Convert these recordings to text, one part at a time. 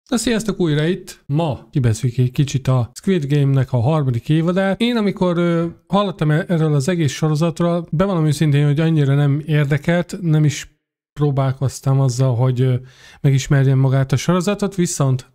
Na sziasztok, újra itt! Ma kibeszéljük egy kicsit a Squid Game-nek a harmadik évadát. Én amikor hallottam erről az egész sorozatról, bevallom őszintén, hogy annyira nem érdekelt, nem is próbálkoztam azzal, hogy megismerjem magát a sorozatot, viszont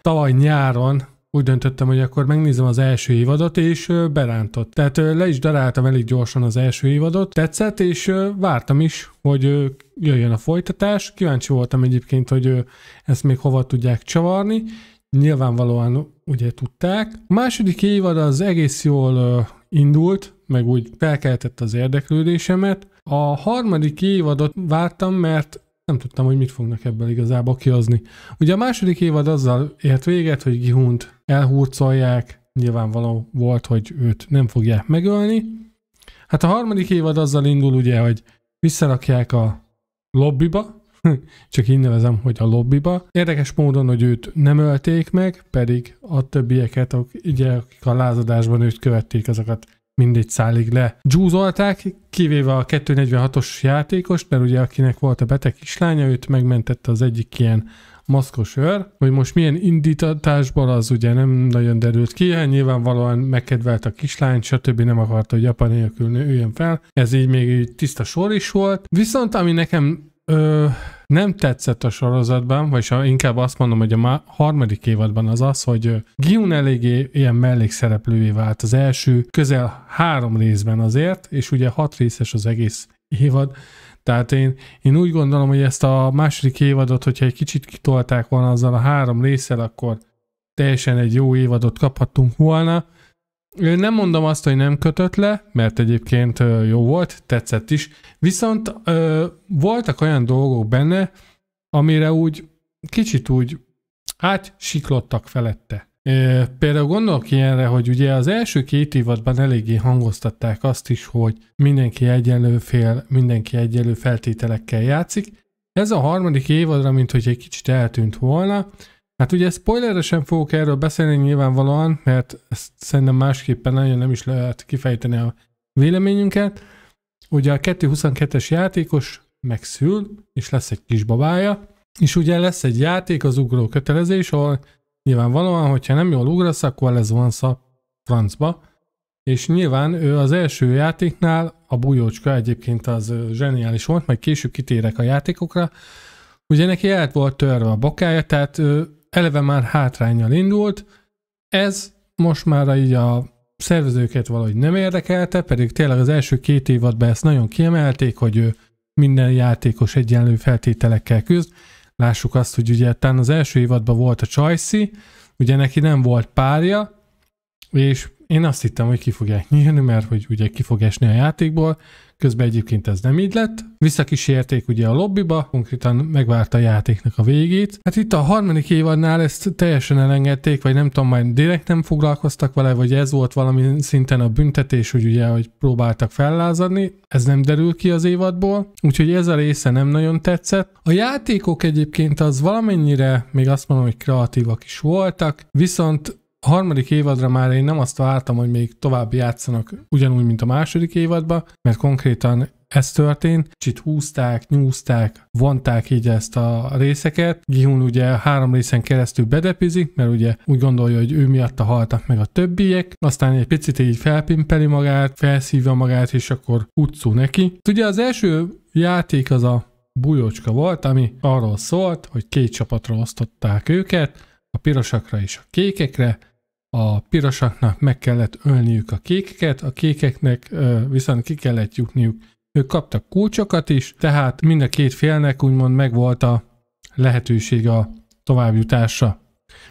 tavaly nyáron úgy döntöttem, hogy akkor megnézem az első évadot, és berántott. Tehát le is daráltam elég gyorsan az első évadot, tetszett, és vártam is, hogy jöjjön a folytatás. Kíváncsi voltam egyébként, hogy ezt még hova tudják csavarni. Nyilvánvalóan ugye tudták. A második évad az egész jól indult, meg úgy felkeltett az érdeklődésemet. A harmadik évadot vártam, mert nem tudtam, hogy mit fognak ebből igazából kihozni. Ugye a második évad azzal ért véget, hogy Gi-hunt elhurcolják, nyilvánvaló volt, hogy őt nem fogják megölni. Hát a harmadik évad azzal indul ugye, hogy visszarakják a lobbiba, csak így nevezem, hogy a lobbiba. Érdekes módon, hogy őt nem ölték meg, pedig a többieket, akik a lázadásban őt követték, azokat mindegy szálig legyúzolták, kivéve a 246-os játékost, mert ugye akinek volt a beteg kislánya, őt megmentette az egyik ilyen maszkos őr, hogy most milyen indítatásból az ugye nem nagyon derült ki, nyilvánvalóan megkedvelt a kislányt, stb. Nem akarta, hogy apa nélkül üljön fel, ez így még tiszta sor is volt, viszont ami nekem nem tetszett a sorozatban, vagyis inkább azt mondom, hogy a harmadik évadban az, hogy Gi-hun eléggé ilyen mellékszereplővé vált az első közel 3 részben azért, és ugye 6 részes az egész évad. Tehát én úgy gondolom, hogy ezt a második évadot, hogyha egy kicsit kitolták volna azzal a 3 résszel, akkor teljesen egy jó évadot kaphattunk volna. Nem mondom azt, hogy nem kötött le, mert egyébként jó volt, tetszett is, viszont voltak olyan dolgok benne, amire úgy kicsit úgy átsiklottak felette. Például gondolok ilyenre, hogy ugye az első 2 évadban eléggé hangoztatták azt is, hogy mindenki egyenlő fél, mindenki egyenlő feltételekkel játszik. Ez a harmadik évadra, mint hogy egy kicsit eltűnt volna. Hát ugye spoileresen fogok erről beszélni nyilvánvalóan, mert ezt szerintem másképpen nagyon nem is lehet kifejteni a véleményünket. Ugye a 222-es játékos megszül, és lesz egy kisbabája, és ugye lesz egy játék, az ugró kötelezés, ahol nyilvánvalóan, hogyha nem jól ugrasz, akkor lesz vonsz a francba, és nyilván ő az első játéknál, a bujócska egyébként az zseniális volt, majd később kitérek a játékokra, ugye neki el volt törve a bokája, tehát eleve már hátránnyal indult, ez most már így a szervezőket valahogy nem érdekelte, pedig tényleg az első 2 évadban ezt nagyon kiemelték, hogy minden játékos egyenlő feltételekkel küzd. Lássuk azt, hogy ugye talán az első évadban volt a Chelsea, ugye neki nem volt párja, és én azt hittem, hogy ki fogják nyírni, mert hogy ugye ki fog esni a játékból, közben egyébként ez nem így lett. Visszakísérték ugye a lobbiba, konkrétan megvárta a játéknak a végét. Hát itt a harmadik évadnál ezt teljesen elengedték, vagy nem tudom, majd direkt nem foglalkoztak vele, vagy ez volt valami szinten a büntetés, hogy ugye, hogy próbáltak fellázadni. Ez nem derül ki az évadból, úgyhogy ez a része nem nagyon tetszett. A játékok egyébként az valamennyire, még azt mondom, hogy kreatívak is voltak, viszont a harmadik évadra már én nem azt vártam, hogy még tovább játszanak ugyanúgy, mint a második évadban, mert konkrétan ez történt. Kicsit húzták, nyúzták, vonták így ezt a részeket. Gi-hun ugye 3 részen keresztül bedepizik, mert ugye úgy gondolja, hogy ő miatta haltak meg a többiek, aztán egy picit így felpimpeli magát, felszívja magát, és akkor utcú neki. Ugye az első játék az a bujócska volt, ami arról szólt, hogy 2 csapatra osztották őket, a pirosakra és a kékekre. A pirosaknak meg kellett ölniük a kékeket, a kékeknek viszont ki kellett jutniuk. Ők kaptak kulcsokat is, tehát mind a 2 félnek úgymond megvolt a lehetőség a továbbjutásra.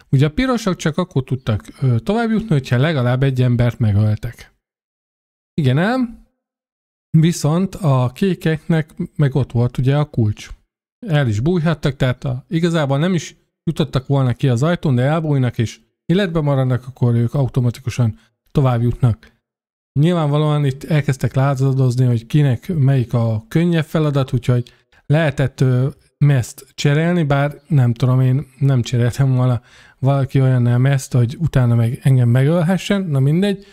Ugye a pirosok csak akkor tudtak továbbjutni, hogyha legalább egy embert megöltek. Igen ám, viszont a kékeknek meg ott volt ugye a kulcs. El is bújhattak, tehát igazából nem is jutottak volna ki az ajtón, de elbújnak és életben maradnak, akkor ők automatikusan tovább jutnak. Nyilvánvalóan itt elkezdtek lázadozni, hogy kinek melyik a könnyebb feladat, úgyhogy lehetett meszt cserélni, bár nem tudom, én nem cseréltem volna valaki olyannál meszt, hogy utána meg engem megölhessen, na mindegy.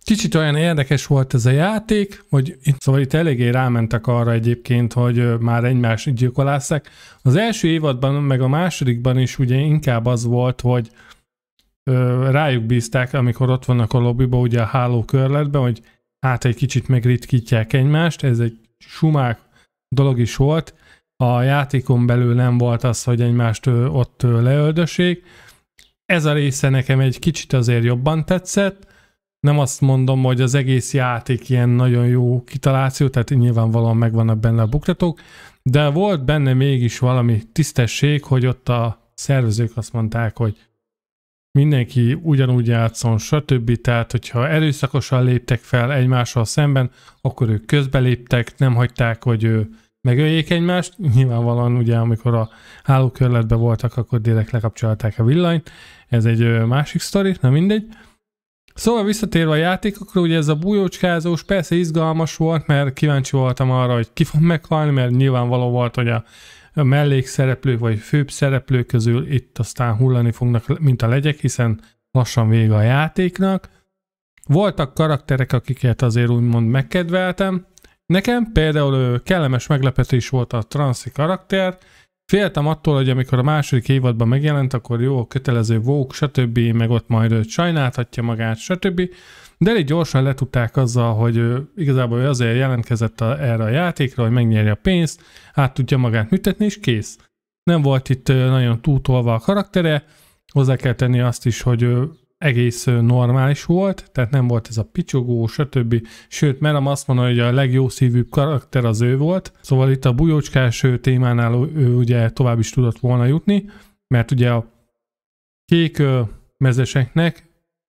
Kicsit olyan érdekes volt ez a játék, hogy szóval itt eléggé rámentek arra egyébként, hogy már egymást gyilkolásszák. Az első évadban, meg a másodikban is ugye inkább az volt, hogy rájuk bízták, amikor ott vannak a lobbyba, ugye a hálókörletben, hogy hát egy kicsit megritkítják egymást, ez egy sumák dolog is volt. A játékon belül nem volt az, hogy egymást ott leöldössék. Ez a része nekem egy kicsit azért jobban tetszett. Nem azt mondom, hogy az egész játék ilyen nagyon jó kitaláció, tehát nyilvánvalóan megvannak benne a buktatók, de volt benne mégis valami tisztesség, hogy ott a szervezők azt mondták, hogy mindenki ugyanúgy játszon, stb. Tehát, hogyha erőszakosan léptek fel egymással szemben, akkor ők közbeléptek, nem hagyták, hogy megöljék egymást. Nyilvánvalóan ugye, amikor a hálókörletben voltak, akkor direkt lekapcsolták a villanyt. Ez egy másik sztori, na mindegy. Szóval visszatérve a játékokra, ugye ez a bujócskázós persze izgalmas volt, mert kíváncsi voltam arra, hogy ki fog meghalni, mert nyilvánvaló volt, hogy a mellékszereplők vagy főbb szereplők közül itt aztán hullani fognak, mint a legyek, hiszen lassan vége a játéknak. Voltak karakterek, akiket azért úgymond megkedveltem. Nekem például kellemes meglepetés volt a Transzi karakter. Féltem attól, hogy amikor a második évadban megjelent, akkor jó, kötelező Vogue, stb., meg ott majd őt sajnáltatja magát, stb., de elég gyorsan letudták azzal, hogy igazából ő azért jelentkezett erre a játékra, hogy megnyerje a pénzt, át tudja magát műtetni, és kész. Nem volt itt nagyon túltolva a karaktere, hozzá kell tenni azt is, hogy egész normális volt, tehát nem volt ez a picsogó, stb. Sőt, merem azt mondani, hogy a legjobb szívűbb karakter az ő volt. Szóval itt a bujócskás témánál ő ugye tovább is tudott volna jutni, mert ugye a kék mezeseknek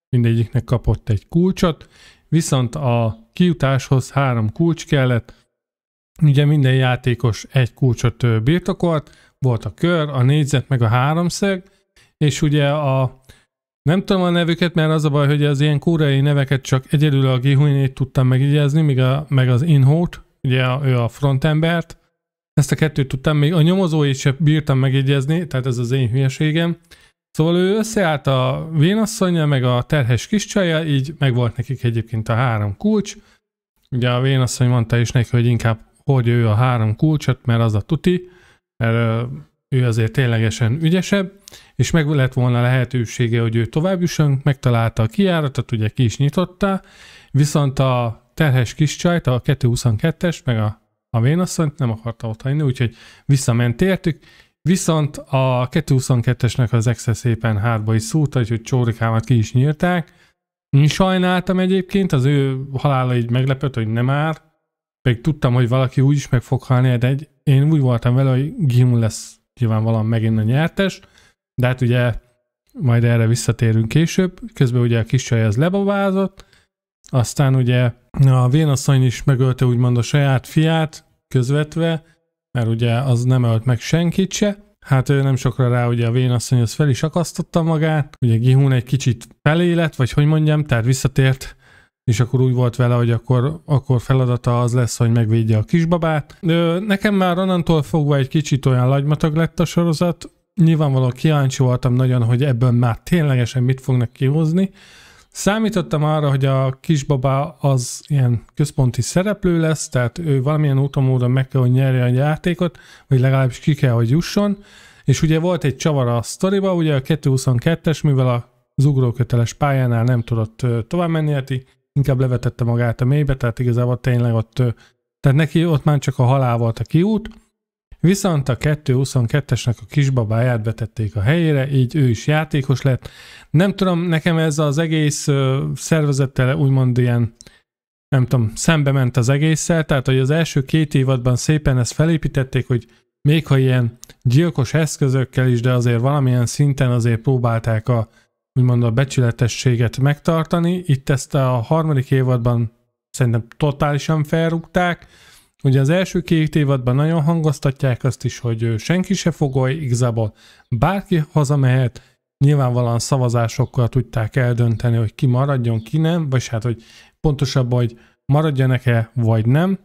mindegyiknek kapott egy kulcsot, viszont a kijutáshoz 3 kulcs kellett, ugye minden játékos egy kulcsot birtokolt, volt a kör, a négyzet meg a háromszög, és ugye nem tudom a nevüket, mert az a baj, hogy az ilyen koreai neveket csak egyedül a Gihuinét tudtam megjegyezni, meg az Inhót, ugye ő a frontembert. Ezt a kettőt tudtam, még a nyomozóit sem bírtam megjegyezni, tehát ez az én hülyeségem. Szóval ő összeállt a vénasszonnyal, meg a terhes kiscsaja, így megvolt nekik egyébként a 3 kulcs. Ugye a vénasszony mondta is neki, hogy inkább hordja ő a 3 kulcsot, mert az a tuti, mert ő azért ténylegesen ügyesebb, és meg lett volna lehetősége, hogy ő tovább jusson, megtalálta a kijáratot, ugye ki is nyitotta, viszont a terhes kiscsajt, a 222-es, meg a vénasszonyt nem akarta ott hagyni, úgyhogy visszament értük, viszont a 222-esnek az exe szépen hátba is szúrta, úgyhogy csórikámat ki is nyírták. Én sajnáltam egyébként, az ő halála így meglepett, hogy nem már, pedig tudtam, hogy valaki úgy is meg fog halni, de én úgy voltam vele, hogy Gihun lesz nyilvánvalóan megint a nyertes, de hát ugye majd erre visszatérünk később. Közben ugye a kis csaj az lebabázott, aztán ugye a vénasszony is megölte úgymond a saját fiát közvetve, mert ugye az nem ölt meg senkit se. Hát ő nem sokra rá, ugye a vénasszony az fel is akasztotta magát, ugye Gihun egy kicsit felé lett, vagy hogy mondjam, tehát visszatért, és akkor úgy volt vele, hogy akkor feladata az lesz, hogy megvédje a kisbabát. Nekem már onnantól fogva egy kicsit olyan lagymatag lett a sorozat, nyilvánvalóan kíváncsi voltam nagyon, hogy ebből már ténylegesen mit fognak kihozni. Számítottam arra, hogy a kisbaba az ilyen központi szereplő lesz, tehát ő valamilyen úton módon meg kell, hogy nyerje a játékot, vagy legalábbis ki kell, hogy jusson. És ugye volt egy csavar a sztoriba, ugye a 222-es, mivel az ugróköteles pályánál nem tudott tovább menni, hát inkább levetette magát a mélybe, tehát igazából tényleg ott, tehát neki ott már csak a halál volt a kiút. Viszont a 222-esnek a kisbabáját betették a helyére, így ő is játékos lett. Nem tudom, nekem ez az egész szervezettel úgymond ilyen, nem tudom, szembe ment az egésszel, tehát hogy az első 2 évadban szépen ezt felépítették, hogy még ha ilyen gyilkos eszközökkel is, de azért valamilyen szinten azért próbálták úgymond a becsületességet megtartani. Itt ezt a 3. évadban szerintem totálisan felrúgták. Ugye az első 2 évadban nagyon hangoztatják azt is, hogy senki se fogolj, igazából bárki hazamehet, nyilvánvalóan szavazásokkal tudták eldönteni, hogy ki maradjon, ki nem, vagy hát, hogy pontosabban, hogy maradjanak-e, vagy nem.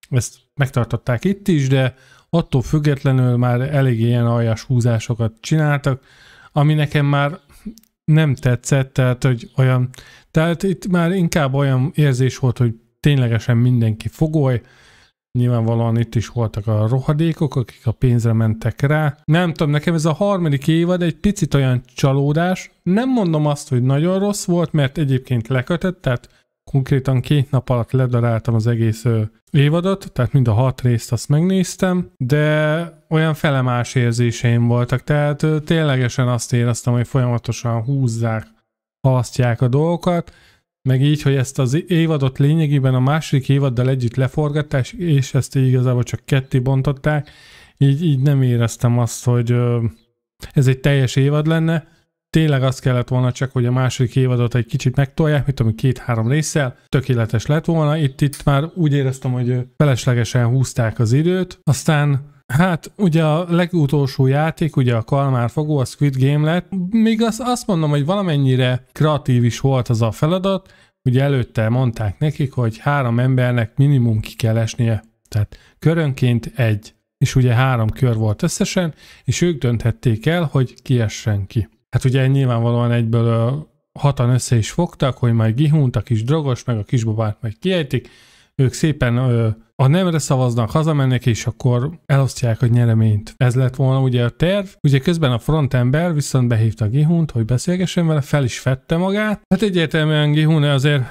Ezt megtartották itt is, de attól függetlenül már elég ilyen aljas húzásokat csináltak, ami nekem már nem tetszett, tehát itt már inkább olyan érzés volt, hogy ténylegesen mindenki fogoly. Nyilvánvalóan itt is voltak a rohadékok, akik a pénzre mentek rá. Nem tudom, nekem ez a harmadik évad egy picit olyan csalódás. Nem mondom azt, hogy nagyon rossz volt, mert egyébként lekötött, tehát konkrétan 2 nap alatt ledaráltam az egész évadot, tehát mind a 6 részt azt megnéztem, de olyan felemás érzéseim voltak, tehát ténylegesen azt éreztem, hogy folyamatosan húzzák, halasztják a dolgokat, meg így, hogy ezt az évadot lényegében a második évaddal együtt leforgatták, és ezt igazából csak ketté bontották, így nem éreztem azt, hogy ez egy teljes évad lenne. Tényleg azt kellett volna csak, hogy a második évadot egy kicsit megtolják, mint ami 2-3 résszel, tökéletes lett volna. Itt már úgy éreztem, hogy feleslegesen húzták az időt. Aztán hát ugye a legutolsó játék, ugye a kalmárfogó, a Squid Game lett. Még azt mondom, hogy valamennyire kreatív is volt az a feladat. Ugye előtte mondták nekik, hogy 3 embernek minimum ki kell esnie. Tehát körönként 1. És ugye 3 kör volt összesen, és ők dönthették el, hogy ki essen ki. Hát ugye nyilvánvalóan egyből 6-an össze is fogtak, hogy majd Gihunt, a kis drogos, meg a kisbabát majd kiejtik. Ők szépen a nemre szavaznak, hazamennek, és akkor elosztják a nyereményt. Ez lett volna ugye a terv. Ugye közben a frontember viszont behívta Gihunt, hogy beszélgessen vele, fel is fette magát. Hát egyértelműen Gihun azért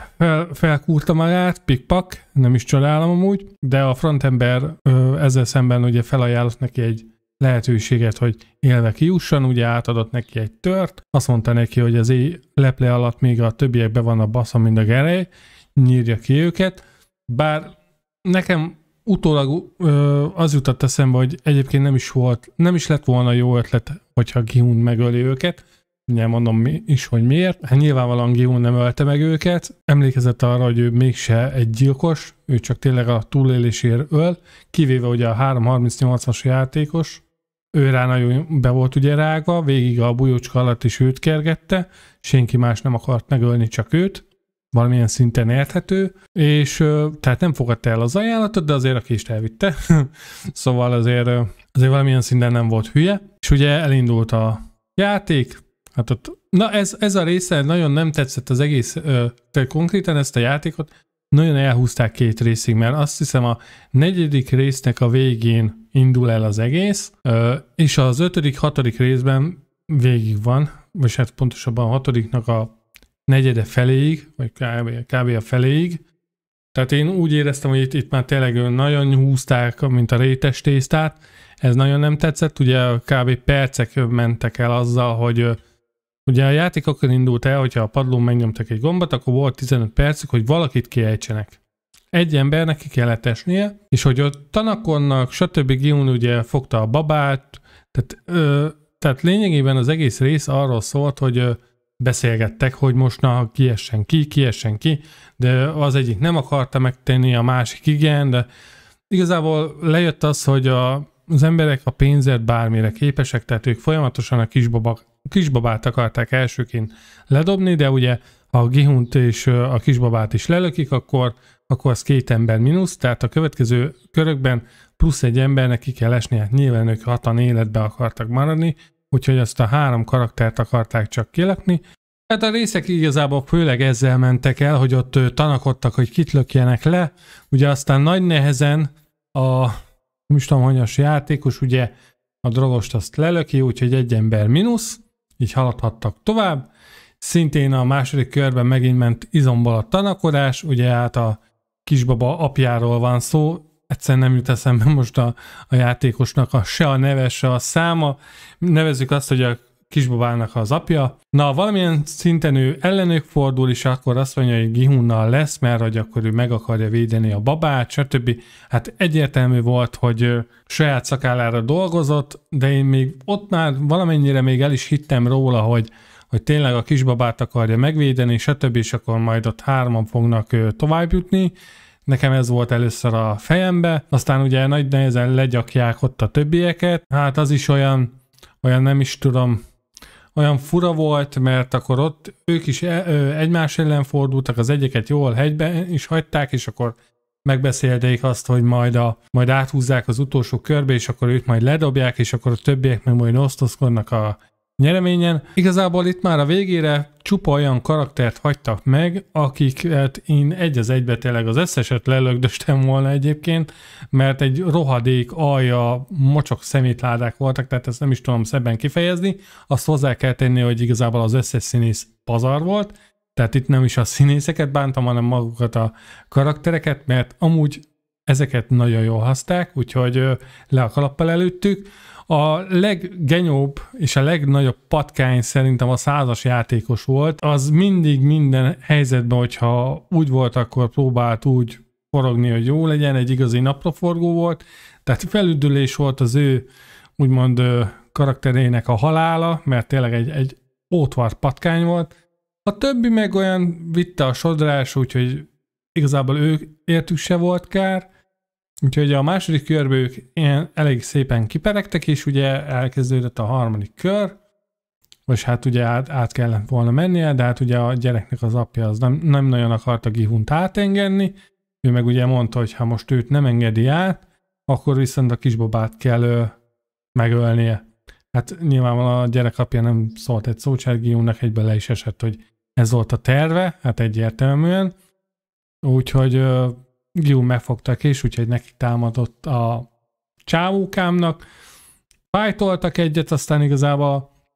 felkúrta magát, pikpak, nem is csodálom amúgy, de a frontember ezzel szemben ugye felajánlott neki egy lehetőséget, hogy élve kijusson, ugye átadott neki egy tört, azt mondta neki, hogy az leple alatt még a többiek be vannak baszva, mint a gerej, nyírja ki őket, bár nekem utólag az jutott eszembe, hogy egyébként nem is lett volna jó ötlet, hogyha Gihun megöli őket, ugye mondom is, hogy miért. Hát nyilvánvalóan Gihun nem ölte meg őket, emlékezett arra, hogy ő mégse egy gyilkos, ő csak tényleg a túlélésért öl, kivéve ugye a 3.38-as játékos, ő rá nagyon be volt ugye rágva, végig a bujócska alatt is őt kergette, senki más nem akart megölni, csak őt, valamilyen szinten érthető, és tehát nem fogadta el az ajánlatot, de azért a kést elvitte, szóval azért valamilyen szinten nem volt hülye, és ugye elindult a játék, hát ott, na ez a része nagyon nem tetszett az egész, tehát konkrétan ezt a játékot nagyon elhúzták 2 részig, mert azt hiszem a 4. résznek a végén indul el az egész, és az 5., 6. részben végig van, vagy hát pontosabban a 6-nak a 4. feléig, vagy kb. A feléig. Tehát én úgy éreztem, hogy itt már tényleg nagyon húzták, mint a rétes tésztát, ez nagyon nem tetszett, ugye kb. Percek mentek el azzal, hogy ugye a játék akkor indult el, hogyha a padlón megnyomtak egy gombot, akkor volt 15 percük, hogy valakit kiejtsenek. Egy embernek ki kellett esnie, és hogy ott tanakodnak, stb. Gihun ugye fogta a babát, tehát lényegében az egész rész arról szólt, hogy beszélgettek, hogy most na kiessen ki, de az egyik nem akarta megtenni, a másik igen, de igazából lejött az, hogy az emberek a pénzért bármire képesek, tehát ők folyamatosan a kisbabát akarták elsőként ledobni, de ugye ha a Gihunt és a kisbabát is lelökik, akkor az 2 ember mínusz, tehát a következő körökben plusz egy embernek ki kell esni, hát nyilván ők 6-an életbe akartak maradni, úgyhogy azt a 3 karaktert akarták csak kilökni. Hát a részek igazából főleg ezzel mentek el, hogy ott tanakodtak, hogy kit lökjenek le, ugye aztán nagy nehezen nem is tudom, hanyas játékos, ugye a drogost azt lelöki, úgyhogy 1 ember mínusz, így haladhattak tovább. Szintén a második körben megint ment izomból a tanakodás, ugye hát a kisbaba apjáról van szó, egyszerűen nem jut eszembe most a játékosnak se a neve, se a száma. Nevezzük azt, hogy a kisbabának az apja. Na, valamilyen szinten ő ellenük fordul, és akkor azt mondja, hogy Gihunnal lesz, mert hogy akkor ő meg akarja védeni a babát, stb. Hát egyértelmű volt, hogy saját szakállára dolgozott, de én még ott már valamennyire még el is hittem róla, hogy tényleg a kisbabát akarja megvédeni, stb. És akkor majd ott 3-an fognak tovább jutni. Nekem ez volt először a fejembe, aztán ugye nagy nehezen legyakják ott a többieket. Hát az is olyan nem is tudom, olyan fura volt, mert akkor ott ők is egymás ellen fordultak, az egyeket jól hegyben is hagyták, és akkor megbeszélték azt, hogy majd áthúzzák az utolsó körbe, és akkor őt majd ledobják, és akkor a többiek meg majd osztozkodnak a nyereményen. Igazából itt már a végére csupa olyan karaktert hagytak meg, akiket én egy az egybe tényleg az összeset lelögdöstem volna egyébként, mert egy rohadék, alja, mocsok szemétládák voltak, tehát ezt nem is tudom szebben kifejezni. Azt hozzá kell tenni, hogy igazából az összes színész pazar volt, tehát itt nem is a színészeket bántam, hanem magukat a karaktereket, mert amúgy ezeket nagyon jól hozták, úgyhogy le a kalappal előttük. A leggenyóbb és a legnagyobb patkány szerintem a 100-as játékos volt. Az mindig minden helyzetben, hogyha úgy volt, akkor próbált úgy forogni, hogy jó legyen, egy igazi napraforgó volt. Tehát felüdülés volt az ő úgymond karakterének a halála, mert tényleg egy ótvart patkány volt. A többi meg olyan vitte a sodrás, úgyhogy igazából ők értük se volt kár. Úgyhogy a második körben ők ilyen elég szépen kiperegtek, és ugye elkezdődött a harmadik kör, vagy hát ugye át kellett volna mennie, de hát ugye a gyereknek az apja az nem nagyon akarta Gihunt átengedni, ő meg ugye mondta, hogy ha most őt nem engedi át, akkor viszont a kisbabát kell megölnie. Hát nyilvánvalóan a gyerek apja nem szólt egy szót, hát Gihunnak egyben le is esett, hogy ez volt a terve, hát egyértelműen. Úgyhogy Gihun megfogta a kés, úgyhogy neki támadott a csávókámnak. Fájtoltak egyet, aztán igazából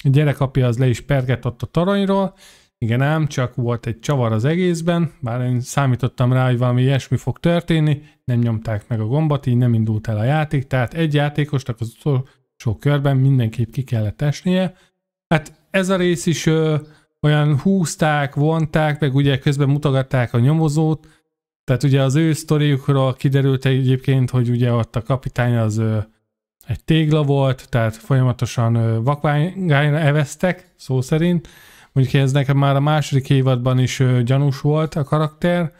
a gyerekapja az le is pergett ott a toronyról. Igen ám, csak volt egy csavar az egészben, bár én számítottam rá, hogy valami ilyesmi fog történni, nem nyomták meg a gombot, így nem indult el a játék, tehát egy játékosnak az utolsó körben mindenképp ki kellett esnie. Hát ez a rész is olyan húzták, vonták, meg ugye közben mutogatták a nyomozót. Tehát ugye az ő sztoriukról kiderült egyébként, hogy ugye ott a kapitány az egy tégla volt, tehát folyamatosan vakványra eveztek, szó szerint. Mondjuk ez nekem már a második évadban is gyanús volt a karakter,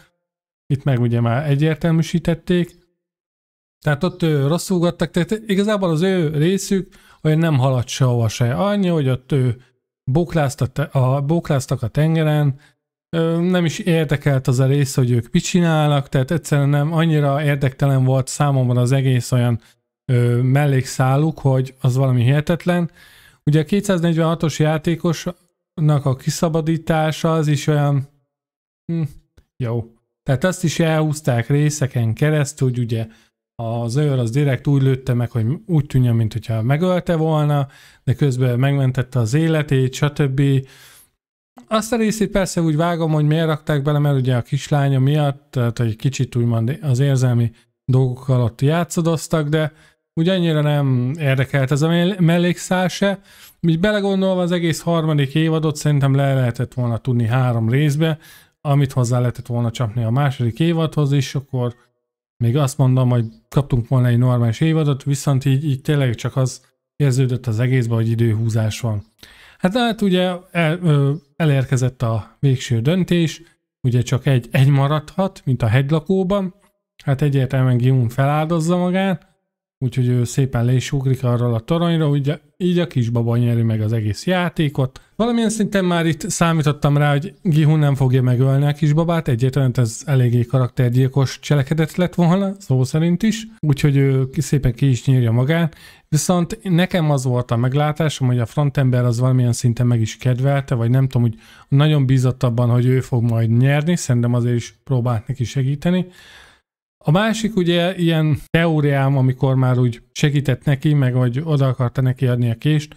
itt meg ugye már egyértelműsítették. Tehát ott rosszulgattak, tehát igazából az ő részük olyan nem haladt sehova se. Annyi, hogy ott bókláztak a tengeren, nem is érdekelt az a rész, hogy ők mit csinálnak, tehát egyszerűen nem annyira érdektelen volt számomra az egész olyan mellékszáluk, hogy az valami hihetetlen. Ugye a 246-os játékosnak a kiszabadítása az is olyan jó. Tehát azt is elhúzták részeken keresztül, hogy ugye az őr az direkt úgy lőtte meg, hogy úgy tűnjön, mint hogyha megölte volna, de közben megmentette az életét, stb. Azt a részét persze úgy vágom, hogy miért rakták bele, mert ugye a kislánya miatt, tehát hogy kicsit úgymond az érzelmi dolgokkal ott játszadoztak, de úgy annyira nem érdekelt ez a mellékszál se. Így belegondolva az egész harmadik évadot szerintem le lehetett volna tudni 3 részbe, amit hozzá lehetett volna csapni a második évadhoz is, akkor még azt mondom, hogy kaptunk volna egy normális évadot, viszont így tényleg csak az érződött az egészben, hogy időhúzás van. Hát ugye elérkezett a végső döntés, ugye csak egy maradhat, mint a hegylakóban, hát egyértelműen Gihun feláldozza magát, úgyhogy ő szépen le is ugrik arról a toronyra, ugye így a kisbaba nyeri meg az egész játékot. Valamilyen szinten már itt számítottam rá, hogy Gihun nem fogja megölni a kisbabát, egyértelműen ez eléggé karaktergyilkos cselekedet lett volna, szó szerint is, úgyhogy ő szépen ki is nyírja magát. Viszont nekem az volt a meglátásom, hogy a frontember az valamilyen szinten meg is kedvelte, vagy nem tudom, hogy nagyon bízott abban, hogy ő fog majd nyerni, szerintem azért is próbált neki segíteni. A másik ugye ilyen teóriám, amikor már úgy segített neki, meg hogy oda akarta neki adni a kést,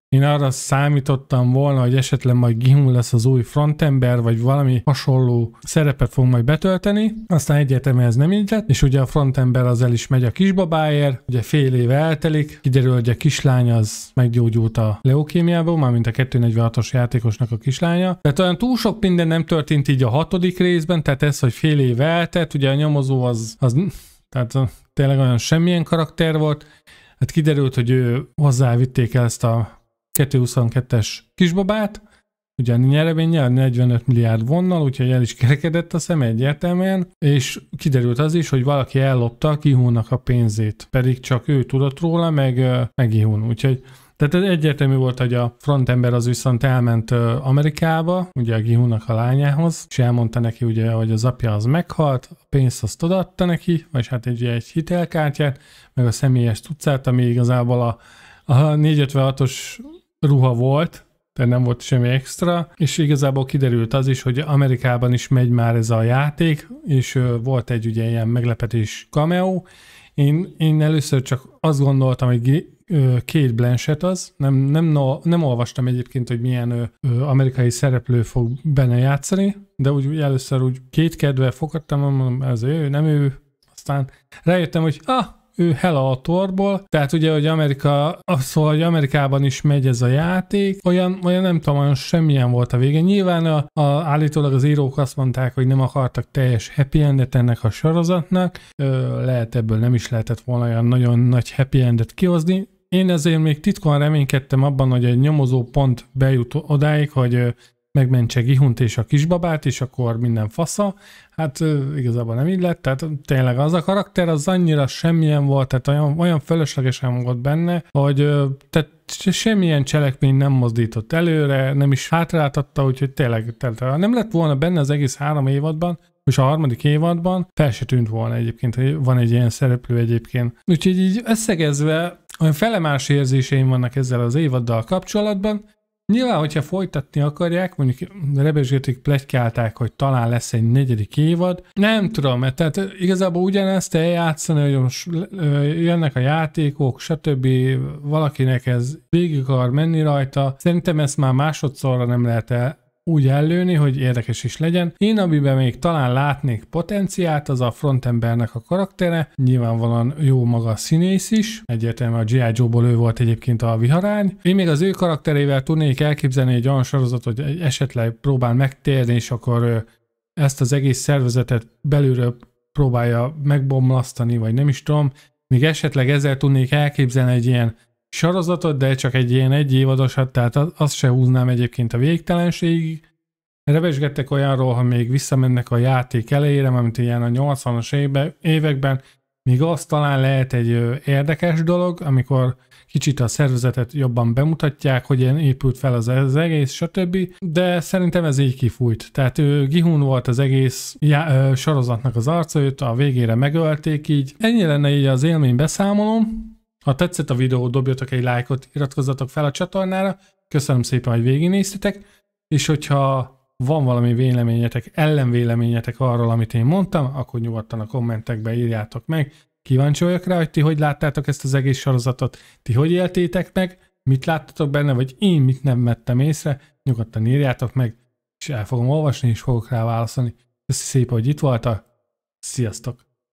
én arra számítottam volna, hogy esetleg majd Gihun lesz az új frontember, vagy valami hasonló szerepet fog majd betölteni. Aztán egyértelműen ez nem így lett, és ugye a frontember az el is megy a kisbabáért, ugye fél éve eltelik, kiderül, hogy a kislány az meggyógyult a leukémiából, mármint a 246-os játékosnak a kislánya. Tehát olyan túl sok minden nem történt így a 6. részben, tehát ez, hogy fél éve eltelt, ugye a nyomozó az tehát tényleg olyan semmilyen karakter volt. Hát kiderült, hogy ő hozzávitték ezt a 222-es kisbabát, ugye a nyereménnyel 45 milliárd vonnal, úgyhogy el is kerekedett a szem egyértelműen, és kiderült az is, hogy valaki ellopta Gihunnak a pénzét, pedig csak ő tudott róla, meg Gihun, úgyhogy tehát ez egyértelmű volt, hogy a frontember az viszont elment Amerikába, ugye a Gihunnak a lányához, és elmondta neki ugye, hogy az apja az meghalt, a pénzt azt odaadta neki, vagy hát egy hitelkártyát, meg a személyes tudcát, ami igazából a 456-os ruha volt, tehát nem volt semmi extra, és igazából kiderült az is, hogy Amerikában is megy már ez a játék, és volt egy ugye ilyen meglepetés cameo. Én először csak azt gondoltam, hogy Cate Blanchett az, nem olvastam egyébként, hogy milyen amerikai szereplő fog benne játszani, de úgy először úgy kétkedve fogadtam, mondom, ez ő, nem ő, aztán rájöttem, hogy ő Hela a Thorból, tehát ugye, hogy szóval, hogy Amerikában is megy ez a játék, olyan nem tudom, olyan semmilyen volt a vége. Nyilván állítólag az írók azt mondták, hogy nem akartak teljes happy endet ennek a sorozatnak, lehet ebből nem is lehetett volna olyan nagyon nagy happy endet kihozni. Én ezért még titkon reménykedtem abban, hogy egy nyomozó pont bejut odáig, hogy megmentse Gihunt és a kisbabát, és akkor minden fasza. Hát igazából nem így lett, tehát tényleg az a karakter az annyira semmilyen volt, tehát olyan fölöslegesen volt benne, hogy tehát semmilyen cselekmény nem mozdított előre, nem is hátráltatta, úgyhogy tényleg nem lett volna benne az egész 3 évadban, és a 3. évadban fel se tűnt volna egyébként, hogy van egy ilyen szereplő egyébként. Úgyhogy így összegezve olyan felemás érzéseim vannak ezzel az évaddal kapcsolatban. Nyilván, hogyha folytatni akarják, mondjuk rebesgétik, pletykálták, hogy talán lesz egy 4. évad. Nem tudom, mert tehát igazából ugyanezt eljátszani, hogy most jönnek a játékok, stb. Valakinek ez végig akar menni rajta. Szerintem ezt már másodszorra nem lehet úgy ellőni, hogy érdekes is legyen. Én, amiben még talán látnék potenciált, az a frontembernek a karaktere. Nyilvánvalóan jó maga a színész is. Egyértelműen a G.I. Joe-ból ő volt egyébként a viharány. Én még az ő karakterével tudnék elképzelni egy olyan sorozatot, hogy esetleg próbál megtérni, és akkor ezt az egész szervezetet belülről próbálja megbomlasztani, vagy nem is tudom. Még esetleg ezzel tudnék elképzelni egy ilyen sorozatot, de csak egy ilyen 1 évadosat, tehát azt se húznám egyébként a végtelenségig. Revesgettek olyanról, ha még visszamennek a játék elejére, mint ilyen a 80-as években, még az talán lehet egy érdekes dolog, amikor kicsit a szervezetet jobban bemutatják, hogy ilyen épült fel az egész, stb. De szerintem ez így kifújt. Tehát Gihun volt az egész sorozatnak az arca, őt a végére megölték így. Ennyi lenne így az élmény beszámolom. Ha tetszett a videó, dobjatok egy lájkot, iratkozzatok fel a csatornára. Köszönöm szépen, hogy végignéztetek, és hogyha van valami véleményetek, ellenvéleményetek arról, amit én mondtam, akkor nyugodtan a kommentekbe írjátok meg. Kíváncsi vagyok rá, hogy ti hogy láttátok ezt az egész sorozatot, ti hogy éltétek meg, mit láttatok benne, vagy én mit nem vettem észre, nyugodtan írjátok meg, és el fogom olvasni, és fogok rá válaszolni. Köszi szépen, hogy itt voltak. Sziasztok!